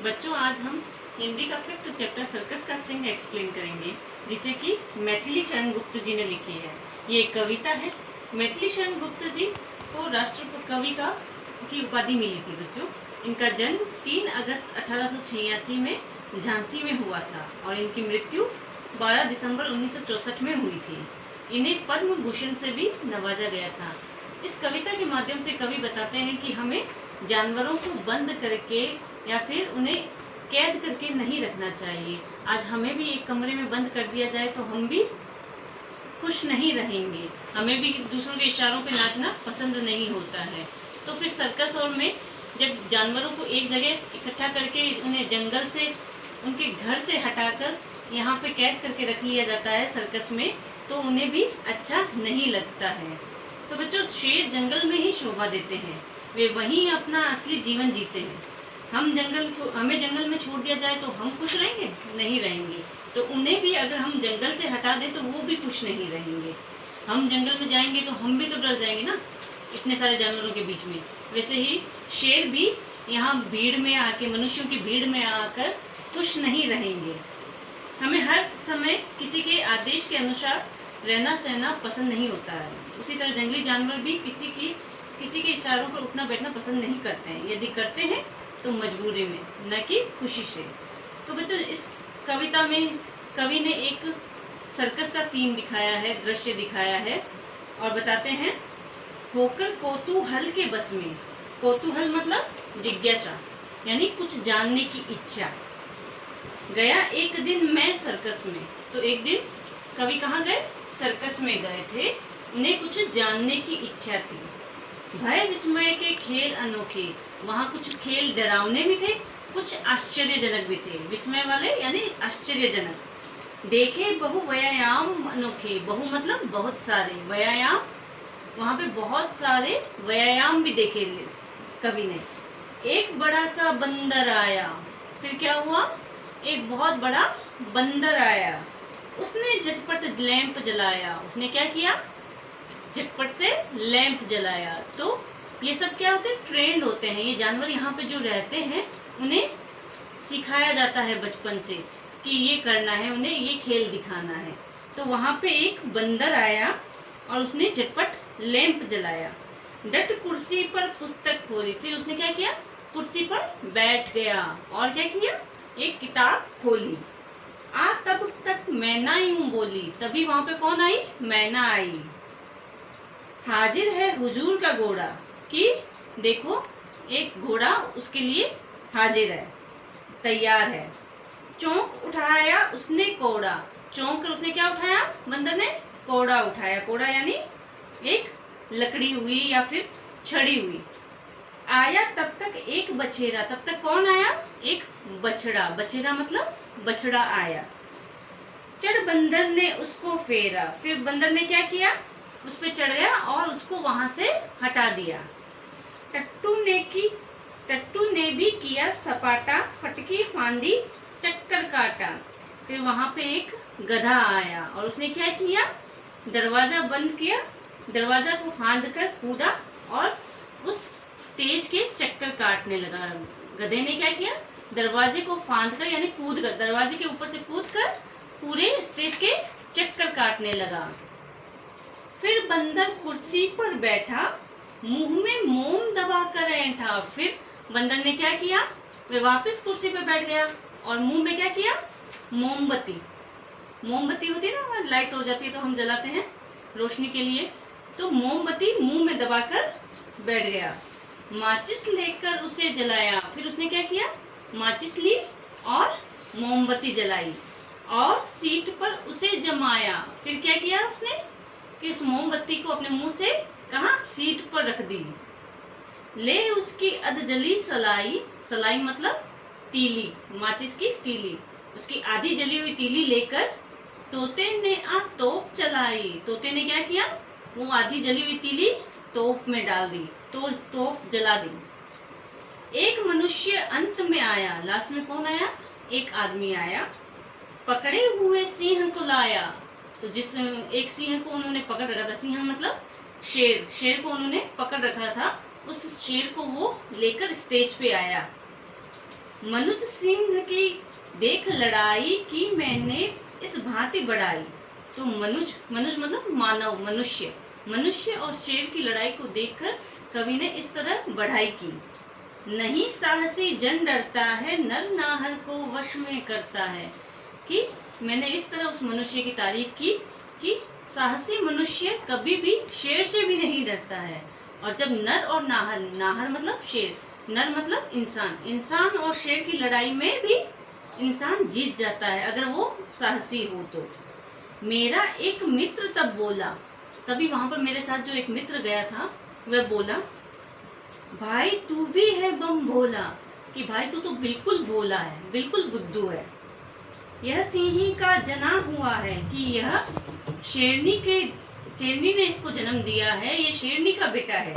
बच्चों, आज हम हिंदी का 5th चैप्टर सर्कस का सिंह एक्सप्लेन करेंगे, जिसे कि मैथिली शरण गुप्त जी ने लिखी है। ये एक कविता है। मैथिली शरण गुप्त जी को राष्ट्र कवि की उपाधि मिली थी। बच्चों, इनका जन्म 3 अगस्त 1886 में झांसी में हुआ था और इनकी मृत्यु 12 दिसंबर 1964 में हुई थी। इन्हें पद्म भूषण से भी नवाजा गया था। इस कविता के माध्यम से कवि बताते हैं कि हमें जानवरों को बंद करके या फिर उन्हें कैद करके नहीं रखना चाहिए। आज हमें भी एक कमरे में बंद कर दिया जाए तो हम भी खुश नहीं रहेंगे। हमें भी दूसरों के इशारों पे नाचना पसंद नहीं होता है। तो फिर सर्कस और में जब जानवरों को एक जगह इकट्ठा करके उन्हें जंगल से, उनके घर से हटाकर यहाँ पे कैद करके रख लिया जाता है सर्कस में, तो उन्हें भी अच्छा नहीं लगता है। तो बच्चों, शेर जंगल में ही शोभा देते हैं, वे वहीं अपना असली जीवन जीते हैं। हमें जंगल में छोड़ दिया जाए तो हम खुश रहेंगे? नहीं रहेंगे। तो उन्हें भी अगर हम जंगल से हटा दें तो वो भी खुश नहीं रहेंगे। हम जंगल में जाएंगे तो हम भी तो डर जाएंगे ना, इतने सारे जानवरों के बीच में। वैसे ही शेर भी यहाँ भीड़ में आके, मनुष्यों की भीड़ में आकर खुश नहीं रहेंगे। हमें हर समय किसी के आदेश के अनुसार रहना सहना पसंद नहीं होता है। उसी तरह जंगली जानवर भी किसी के इशारों पर उठना बैठना पसंद नहीं करते हैं। यदि करते हैं तो मजबूरी में, न कि खुशी से। तो बच्चों, इस कविता में कवि ने एक सर्कस का सीन दिखाया है, दृश्य दिखाया है और बताते हैं, होकर कौतूहल के बस में। कौतूहल मतलब जिज्ञासा, यानी कुछ जानने की इच्छा। गया एक दिन मैं सर्कस में। तो एक दिन कवि कहाँ गए? सर्कस में गए थे। उन्हें कुछ जानने की इच्छा थी। भय विस्मय के खेल अनोखे। वहाँ कुछ खेल डरावने भी थे, कुछ आश्चर्यजनक भी थे। विस्मय वाले यानी आश्चर्यजनक। देखे बहु व्यायाम अनोखे। बहु मतलब बहुत सारे, व्यायाम, वहाँ पे बहुत सारे व्यायाम भी देखे कवि ने। एक बड़ा सा बंदर आया। फिर क्या हुआ? एक बहुत बड़ा बंदर आया। उसने झटपट लैंप जलाया। उसने क्या किया? झटपट से लैंप जलाया। तो ये सब क्या होते हैं? ट्रेंड होते हैं। ये जानवर यहाँ पे जो रहते हैं उन्हें सिखाया जाता है बचपन से कि ये करना है, उन्हें ये खेल दिखाना है। तो वहाँ पे एक बंदर आया और उसने झटपट लैंप जलाया। डट कुर्सी पर पुस्तक खोली। फिर उसने क्या किया? कुर्सी पर बैठ गया और क्या किया? एक किताब खोली। आ तब तक मैना यूं बोली। तभी वहां पे कौन आई? मैना आई। हाजिर है हुजूर का घोड़ा। कि देखो, एक घोड़ा उसके लिए हाजिर है, तैयार है। चौंक उठाया उसने कोड़ा। चौंक कर उसने क्या उठाया? बंदर ने कोड़ा उठाया। कोड़ा यानी एक लकड़ी हुई या फिर छड़ी हुई। आया तब तक एक बछेरा। तब तक कौन आया? एक बछड़ा। बछेरा मतलब बछड़ा आया। चढ़ बंदर ने उसको फेरा। फिर बंदर ने क्या किया? उस पे चढ़ गया और उसको वहां से हटा दिया। टट्टू ने भी किया सपाटा। फटकी फांदी चक्कर काटा। फिर वहां पे एक गधा आया और उसने क्या किया? दरवाजा बंद किया। दरवाजा को फांद कर कूदा और उस स्टेज के चक्कर काटने लगा। गधे ने क्या किया? दरवाजे को फांद कर यानी कूद कर, दरवाजे के ऊपर से कूद कर पूरे स्टेज के चक्कर काटने लगा। फिर बंदर कुर्सी पर बैठा, मुंह में मोम दबाकर ऐंठा। फिर बंदर ने क्या किया? वे वापस कुर्सी पर बैठ गया और मुंह में क्या किया? मोमबत्ती। मोमबत्ती होती है ना, लाइट हो जाती है तो हम जलाते हैं रोशनी के लिए। तो मोमबत्ती मुंह में दबाकर बैठ गया। माचिस लेकर उसे जलाया। फिर उसने क्या किया? माचिस ली और मोमबत्ती जलाई और सीट पर उसे जमाया। फिर क्या किया उसने? कि उस मोमबत्ती को अपने मुंह से कहाँ? सीट पर रख दी। ले उसकी अधजली सलाई। सलाई मतलब तीली, माचिस की तीली। उसकी आधी जली हुई तीली लेकर तोते ने तोप चलाई। तोते ने क्या किया? वो आधी जली हुई तीली तोप में डाल दी, तो तोप जला दी। एक मनुष्य अंत में आया। लास्ट में कौन आया? एक आदमी आया। पकड़े हुए सिंह को लाया। तो एक सिंह को उन्होंने पकड़ रखा था। सिंह मतलब शेर। शेर को उन्होंने पकड़ रखा था। उस शेर को वो लेकर स्टेज पे आया। मनुज सिंह की देख लड़ाई की मैंने इस भांति बढ़ाई। तो मनुज मतलब मानव, मनुष्य और शेर की लड़ाई को देखकर कवि ने इस तरह बढ़ाई की। नहीं साहसी जन डरता है, नर नाहर को वश में करता है। कि मैंने इस तरह उस मनुष्य की तारीफ की कि साहसी मनुष्य कभी भी शेर से भी नहीं डरता है। और जब नर और नाहर मतलब शेर, नर मतलब इंसान और शेर की लड़ाई में भी इंसान जीत जाता है अगर वो साहसी हो तो। मेरा एक मित्र तब बोला, तभी वहां पर मेरे साथ जो एक मित्र गया था वह बोला, भाई तू भी है बम भोला। कि भाई तू तो बिल्कुल भोला है, बिल्कुल बुद्धू है। यह सिंही का जना हुआ है, कि यह शेरनी ने इसको जन्म दिया है, ये शेरनी का बेटा है।